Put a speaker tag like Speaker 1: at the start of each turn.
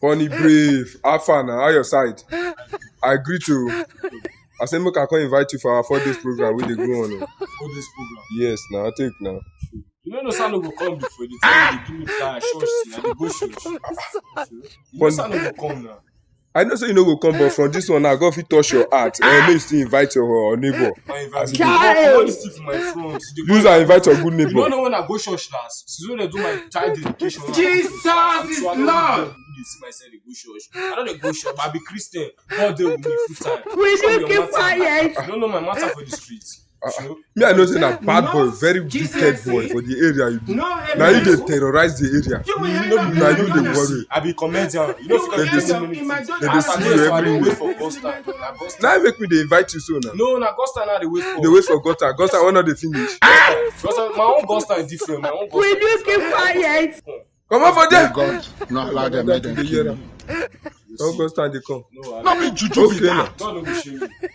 Speaker 1: Funny brave. Have fun now. How your side? I agree to. I say make I come invite you for our 4 days program wey dey go on.
Speaker 2: 4 days program.
Speaker 1: Yes, now I think now.
Speaker 2: You know Sano go come before the time they give me flyer church, I dey go church. You know Sano go come now.
Speaker 1: I know say you no go come, but from this one now, God fit touch your heart. And make you still invite your neighbor.
Speaker 2: As you all this thing for my front.
Speaker 1: Use and invite your good
Speaker 2: You
Speaker 1: neighbor.
Speaker 2: know when I go church last, since when I do my child dedication.
Speaker 3: Jesus is Lord.
Speaker 2: They see myself they go church. I don't dey go church, but I be Christian. God dey with me full time.
Speaker 4: Will you keep quiet?
Speaker 2: You don't know my matter for the streets. Sure.
Speaker 1: Me, I know say na bad boy, very wicked boy for the area you be. Now you dey terrorize the area. Now you dey worry.
Speaker 2: I be comedian. You know
Speaker 1: They dey see you everywhere.
Speaker 2: for Costa.
Speaker 1: Now make me dey invite you so now.
Speaker 2: No, na Costa now they wait for.
Speaker 1: They wait for gutter. Gutter when not dey finish.
Speaker 2: Costa, my own Costa is different. My own Costa.
Speaker 4: Will you keep quiet?
Speaker 1: Come on for there.
Speaker 5: God not allow them make them kill you.
Speaker 1: Don't go stand dey come.
Speaker 2: No,
Speaker 5: Not be juju
Speaker 1: Okay now.
Speaker 2: God no go shame you.